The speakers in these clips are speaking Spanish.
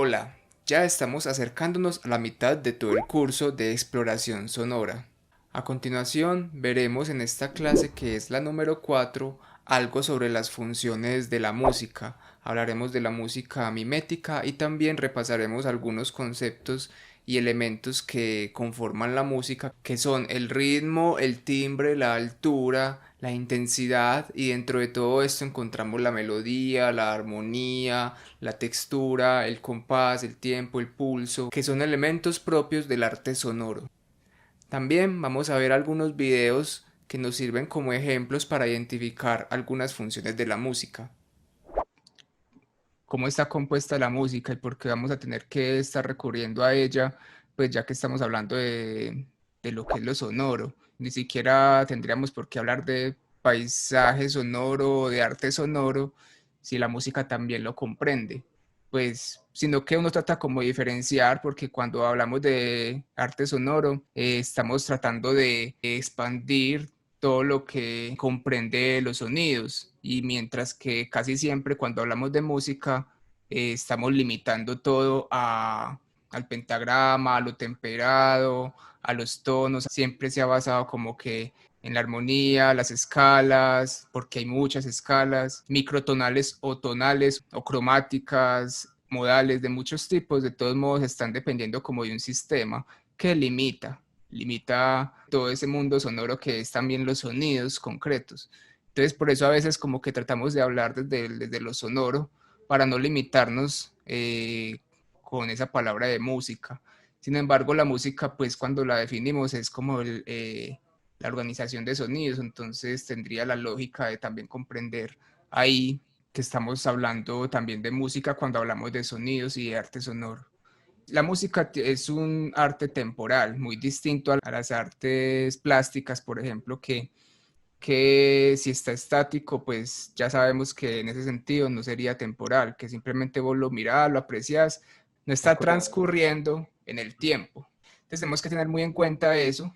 Hola, ya estamos acercándonos a la mitad de todo el curso de exploración sonora. A continuación, veremos en esta clase, que es la número 4, algo sobre las funciones de la música. Hablaremos de la música mimética y también repasaremos algunos conceptos y elementos que conforman la música, que son el ritmo, el timbre, la altura, la intensidad, y dentro de todo esto encontramos la melodía, la armonía, la textura, el compás, el tiempo, el pulso, que son elementos propios del arte sonoro. También vamos a ver algunos videos que nos sirven como ejemplos para identificar algunas funciones de la música. Cómo está compuesta la música y por qué vamos a tener que estar recurriendo a ella, pues ya que estamos hablando de lo que es lo sonoro. Ni siquiera tendríamos por qué hablar de paisaje sonoro o de arte sonoro si la música también lo comprende. Pues, sino que uno trata como de diferenciar, porque cuando hablamos de arte sonoro, estamos tratando de expandir todo lo que comprende los sonidos, y mientras que casi siempre cuando hablamos de música estamos limitando todo al pentagrama, a lo temperado, a los tonos. Siempre se ha basado como que en la armonía, las escalas, porque hay muchas escalas, microtonales o tonales o cromáticas, modales de muchos tipos. De todos modos están dependiendo como de un sistema que limita todo ese mundo sonoro que es también los sonidos concretos. Entonces por eso a veces como que tratamos de hablar desde lo sonoro, para no limitarnos con esa palabra de música. Sin embargo, la música, pues cuando la definimos es como la organización de sonidos. Entonces tendría la lógica de también comprender ahí que estamos hablando también de música cuando hablamos de sonidos y de arte sonoro. La música es un arte temporal, muy distinto a las artes plásticas, por ejemplo, que si está estático, pues ya sabemos que en ese sentido no sería temporal, que simplemente vos lo mirás, lo aprecias, no está transcurriendo en el tiempo. Entonces tenemos que tener muy en cuenta eso,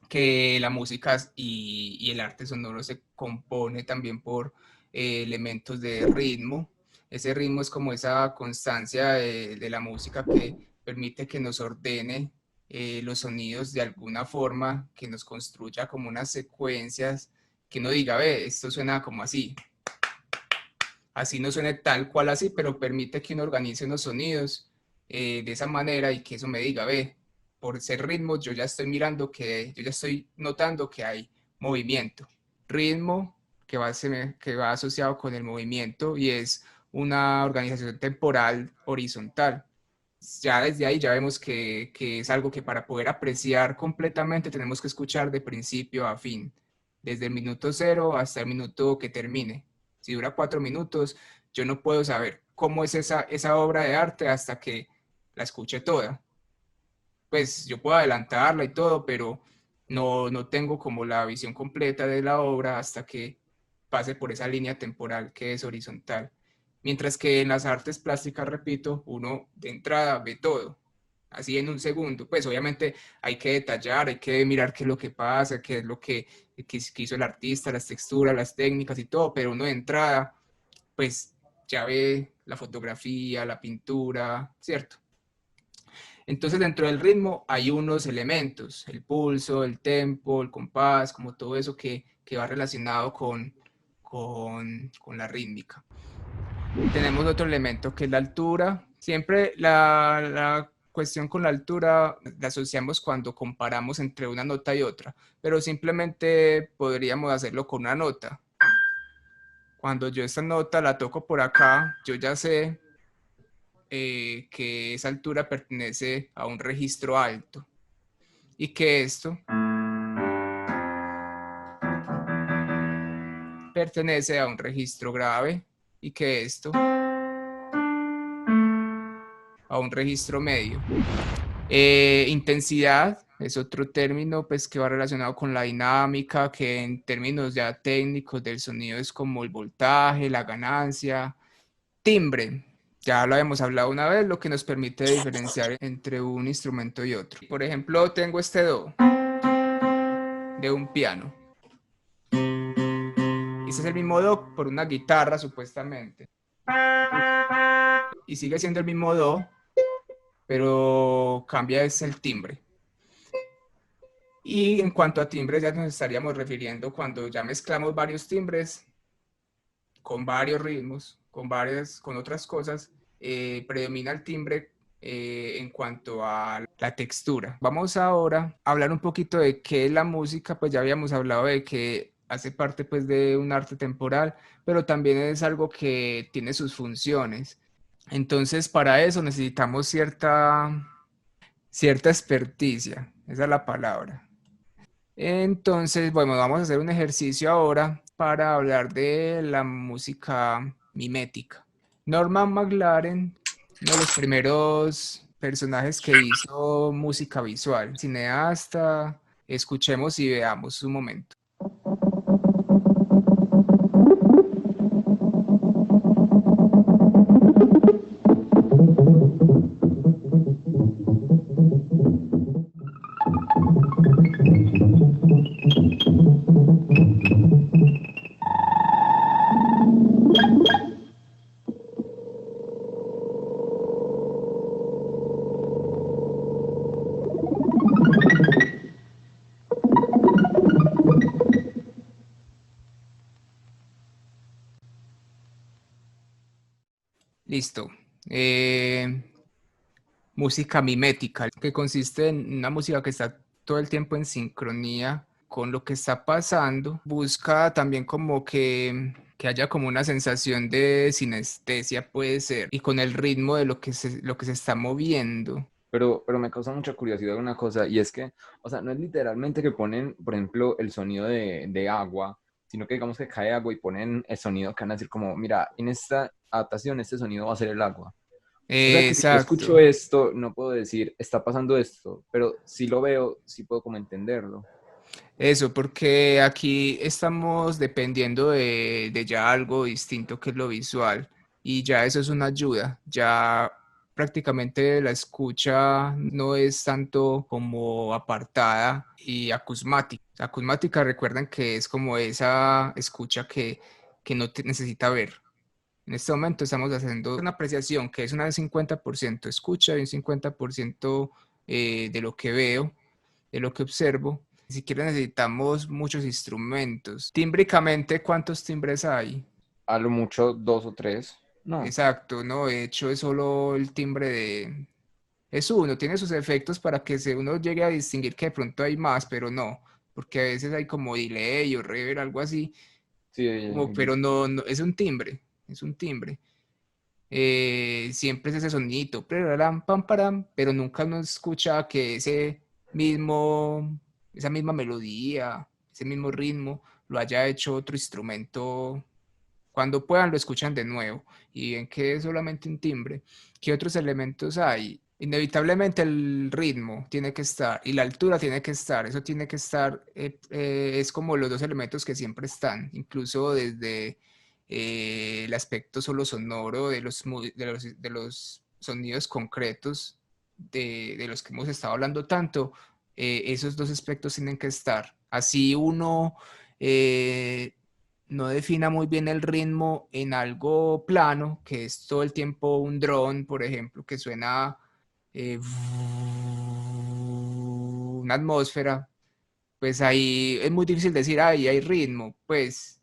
que la música y el arte sonoro se compone también por elementos de ritmo. Ese ritmo es como esa constancia de la música que permite que nos ordene los sonidos de alguna forma, que nos construya como unas secuencias, que uno diga, ve, esto suena como así. Así no suene tal cual así, pero permite que uno organice unos sonidos de esa manera, y que eso me diga, ve, por ser ritmo yo ya estoy mirando que, yo ya estoy notando que hay movimiento. Ritmo que va asociado con el movimiento, y es una organización temporal horizontal. Ya desde ahí ya vemos que es algo que para poder apreciar completamente tenemos que escuchar de principio a fin, desde el minuto cero hasta el minuto que termine. Si dura 4 minutos, yo no puedo saber cómo es esa obra de arte hasta que la escuche toda. Pues yo puedo adelantarla y todo, pero no tengo como la visión completa de la obra hasta que pase por esa línea temporal que es horizontal. Mientras que en las artes plásticas, repito, uno de entrada ve todo, así en un segundo. Pues obviamente hay que detallar, hay que mirar qué es lo que pasa, qué es lo que hizo el artista, las texturas, las técnicas y todo, pero uno de entrada, pues ya ve la fotografía, la pintura, ¿cierto? Entonces dentro del ritmo hay unos elementos, el pulso, el tempo, el compás, como todo eso que va relacionado con la rítmica. Tenemos otro elemento que es la altura. Siempre la cuestión con la altura la asociamos cuando comparamos entre una nota y otra, pero simplemente podríamos hacerlo con una nota. Cuando yo esta nota la toco por acá, yo ya sé que esa altura pertenece a un registro alto, y que esto pertenece a un registro grave, y que esto a un registro medio. Intensidad es otro término, pues, que va relacionado con la dinámica, que en términos ya técnicos del sonido es como el voltaje, la ganancia. Timbre, ya lo habíamos hablado una vez, lo que nos permite diferenciar entre un instrumento y otro. Por ejemplo, tengo este do de un piano. Este es el mismo do por una guitarra, supuestamente. y sigue siendo el mismo do, pero cambia es el timbre. Y en cuanto a timbres, ya nos estaríamos refiriendo cuando ya mezclamos varios timbres con varios ritmos, con otras cosas, predomina el timbre en cuanto a la textura. Vamos ahora a hablar un poquito de qué es la música, pues ya habíamos hablado de que hace parte pues de un arte temporal, pero también es algo que tiene sus funciones. Entonces, para eso necesitamos cierta experticia, esa es la palabra. Entonces, bueno, vamos a hacer un ejercicio ahora para hablar de la música mimética. Norman McLaren, uno de los primeros personajes que hizo música visual, cineasta, escuchemos y veamos un momento. Listo. Música mimética, que consiste en una música que está todo el tiempo en sincronía con lo que está pasando. Busca también como que haya como una sensación de sinestesia, puede ser, y con el ritmo de lo que se está moviendo. Pero me causa mucha curiosidad una cosa, y es que, o sea, no es literalmente que ponen, por ejemplo, el sonido de agua, sino que digamos que cae agua y ponen el sonido que van a decir como, mira, en esta adaptación este sonido va a ser el agua. O sea que si yo escucho Exacto. esto, no puedo decir, está pasando esto, pero si lo veo, sí puedo como entenderlo. Eso, porque aquí estamos dependiendo de ya algo distinto que es lo visual y ya eso es una ayuda, ya prácticamente la escucha no es tanto como apartada y acusmática. Acusmática, recuerden que es como esa escucha que no necesita ver. En este momento estamos haciendo una apreciación que es una de 50% escucha y un 50% de lo que veo, de lo que observo. Ni siquiera necesitamos muchos instrumentos. Tímbricamente, ¿cuántos timbres hay? A lo mucho dos o tres, no. Exacto, no, de hecho es solo el timbre de... Es uno, tiene sus efectos para que uno llegue a distinguir que de pronto hay más, pero no, porque a veces hay como delay o reverb, algo así, Sí, como, he pero visto. no, es un timbre, es un timbre. Siempre es ese sonidito, pam, param, pero nunca uno escucha que esa misma melodía, ese mismo ritmo lo haya hecho otro instrumento. Cuando puedan lo escuchan de nuevo y ven que es solamente un timbre. ¿Qué otros elementos hay? Inevitablemente el ritmo tiene que estar y la altura tiene que estar, eso tiene que estar, es como los dos elementos que siempre están, incluso desde el aspecto solo sonoro de los sonidos concretos de los que hemos estado hablando tanto, esos dos aspectos tienen que estar. Así uno eh, no defina muy bien el ritmo en algo plano, que es todo el tiempo un dron, por ejemplo, que suena una atmósfera, pues ahí es muy difícil decir, ahí hay ritmo, pues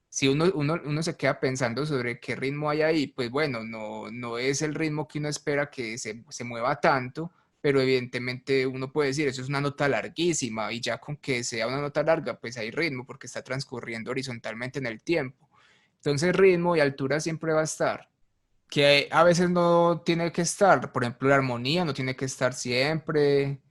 si uno se queda pensando sobre qué ritmo hay ahí, pues bueno, no es el ritmo que uno espera que se mueva tanto, pero evidentemente uno puede decir, eso es una nota larguísima y ya con que sea una nota larga, pues hay ritmo porque está transcurriendo horizontalmente en el tiempo. Entonces ritmo y altura siempre va a estar, que a veces no tiene que estar, por ejemplo, la armonía no tiene que estar siempre,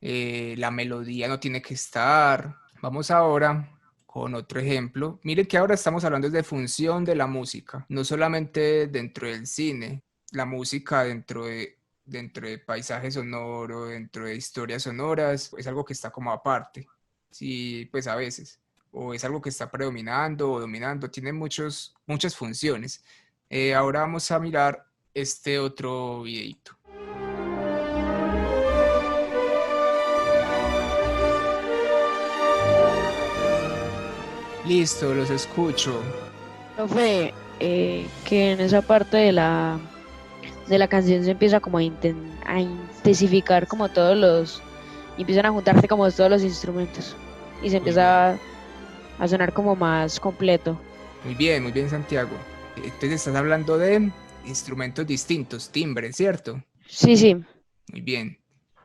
la melodía no tiene que estar. Vamos ahora con otro ejemplo. Miren que ahora estamos hablando de función de la música, no solamente dentro del cine, la música dentro de paisaje sonoro, dentro de historias sonoras, es algo que está como aparte. Sí, pues a veces. O es algo que está predominando o dominando, tiene muchas funciones. Ahora vamos a mirar este otro videito. Listo, los escucho. Profe, que en esa parte de la canción se empieza como a intensificar como y empiezan a juntarse como todos los instrumentos y se Muy bien. empieza a sonar como más completo. Muy bien, Santiago. Entonces estás hablando de instrumentos distintos, timbres, ¿cierto? Sí, sí. Muy bien.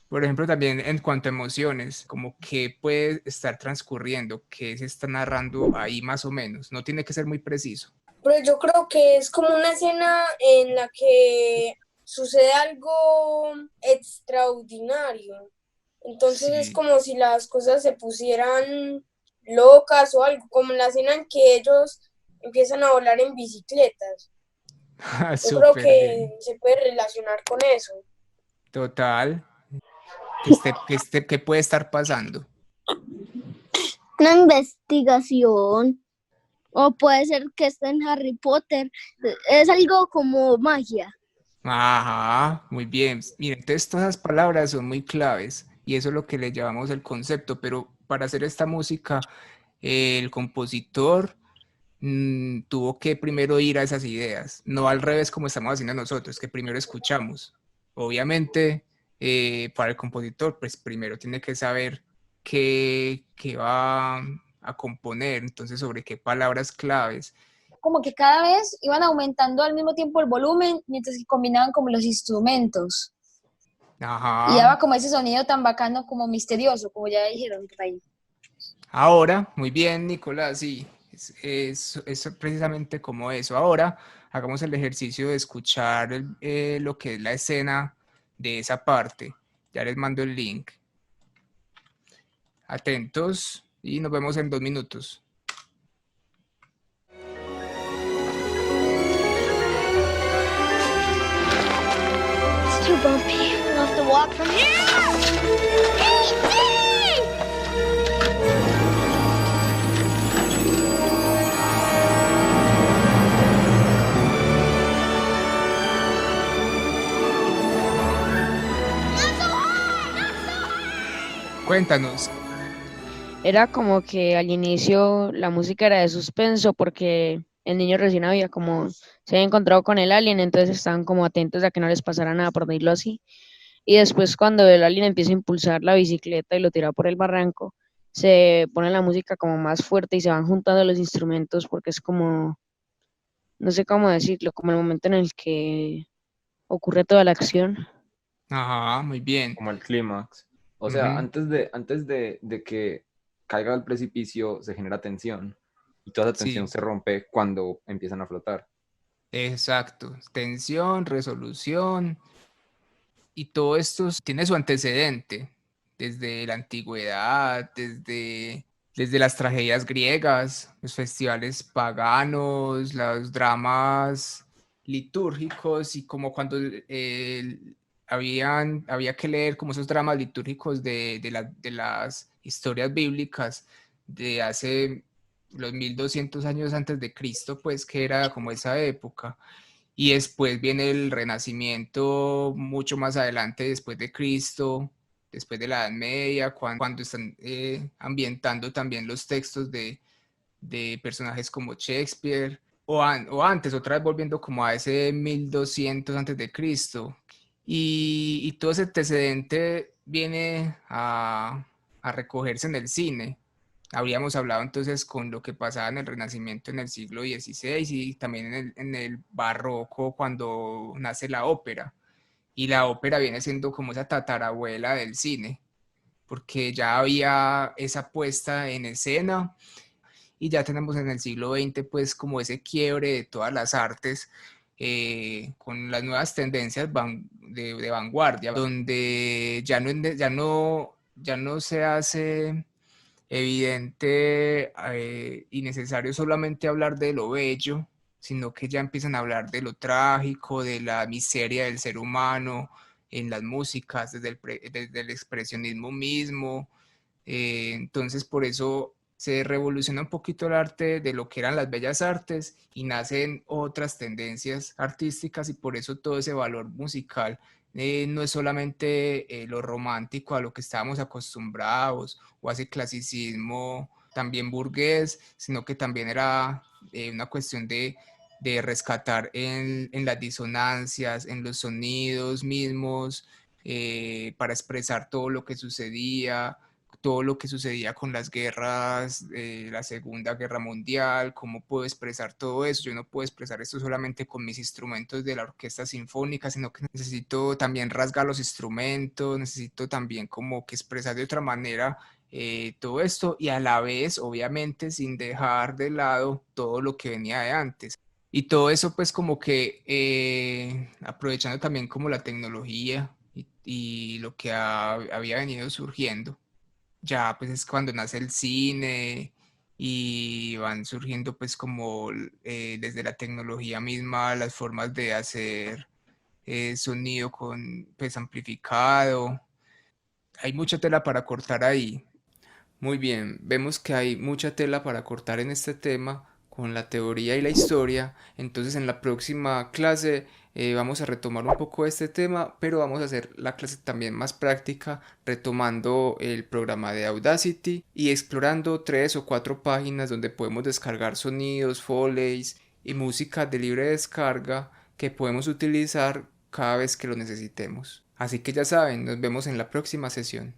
Por ejemplo, también en cuanto a emociones, como que puede estar transcurriendo, qué se está narrando ahí más o menos. No tiene que ser muy preciso. Pero yo creo que es como una escena en la que sucede algo extraordinario. Entonces es Sí. como si las cosas se pusieran locas o algo, como en la escena en que ellos empiezan a volar en bicicletas. Yo creo Súper que bien. se puede relacionar con eso. Total. ¿Qué puede estar pasando? Una investigación. O puede ser que esté en Harry Potter. Es algo como magia. Ajá, muy bien. Miren, entonces todas esas palabras son muy claves y eso es lo que le llamamos el concepto, pero para hacer esta música, el compositor tuvo que primero ir a esas ideas, no al revés como estamos haciendo nosotros, que primero escuchamos. Obviamente, para el compositor, pues primero tiene que saber qué va a componer, entonces sobre qué palabras claves. Como que cada vez iban aumentando al mismo tiempo el volumen mientras que combinaban como los instrumentos y Ajá. daba como ese sonido tan bacano como misterioso, como ya dijeron por ahí. Ahora, muy bien, Nicolás, sí, es precisamente como eso. Ahora hagamos el ejercicio de escuchar lo que es la escena de esa parte. Ya les mando el link. Atentos y nos vemos en 2 minutos. It's too bumpy. We'll have to walk from here. Cuéntanos. Era como que al inicio la música era de suspenso porque el niño recién había como se había encontrado con el alien, entonces estaban como atentos a que no les pasara nada, por decirlo así. Y después cuando el alien empieza a impulsar la bicicleta y lo tira por el barranco, se pone la música como más fuerte y se van juntando los instrumentos porque es como, no sé cómo decirlo, como el momento en el que ocurre toda la acción. Ajá, muy bien. Como el clímax. O sea, Ujú, antes de que caiga al precipicio se genera tensión y toda esa tensión sí, se rompe cuando empiezan a flotar. exacto. Tensión, resolución. Y todo esto tiene su antecedente desde la antigüedad, desde las tragedias griegas, los festivales paganos, los dramas litúrgicos y como cuando había que leer como esos dramas litúrgicos de las historias bíblicas de hace los 1200 años antes de Cristo, pues que era como esa época. Y después viene el Renacimiento mucho más adelante, después de Cristo, después de la Edad Media, cuando están ambientando también los textos de personajes como Shakespeare, o antes, otra vez volviendo como a ese 1200 antes de Cristo. Y todo ese antecedente viene a recogerse en el cine. Habríamos hablado entonces con lo que pasaba en el Renacimiento en el siglo XVI y también en el Barroco cuando nace la ópera. Y la ópera viene siendo como esa tatarabuela del cine, porque ya había esa puesta en escena y ya tenemos en el siglo XX pues como ese quiebre de todas las artes con las nuevas tendencias de vanguardia, donde ya no se hace evidente y necesario solamente hablar de lo bello, sino que ya empiezan a hablar de lo trágico, de la miseria del ser humano en las músicas, desde el expresionismo mismo. Entonces, por eso se revoluciona un poquito el arte de lo que eran las bellas artes y nacen otras tendencias artísticas y por eso todo ese valor musical no es solamente lo romántico a lo que estábamos acostumbrados o a ese clasicismo también burgués, sino que también era una cuestión de rescatar en las disonancias, en los sonidos mismos, para expresar todo lo que sucedía con las guerras, la Segunda Guerra Mundial, cómo puedo expresar todo eso. Yo no puedo expresar esto solamente con mis instrumentos de la orquesta sinfónica, sino que necesito también rasgar los instrumentos, necesito también como que expresar de otra manera todo esto, y a la vez, obviamente, sin dejar de lado todo lo que venía de antes. Y todo eso pues como que aprovechando también como la tecnología y lo que había venido surgiendo. Ya pues es cuando nace el cine y van surgiendo pues como desde la tecnología misma las formas de hacer sonido con pues amplificado. Hay mucha tela para cortar ahí. Muy bien, vemos que hay mucha tela para cortar en este tema con la teoría y la historia. Entonces en la próxima clase vamos a retomar un poco este tema, pero vamos a hacer la clase también más práctica, retomando el programa de Audacity y explorando 3 o 4 páginas donde podemos descargar sonidos, foleys y música de libre descarga que podemos utilizar cada vez que lo necesitemos. Así que ya saben, nos vemos en la próxima sesión.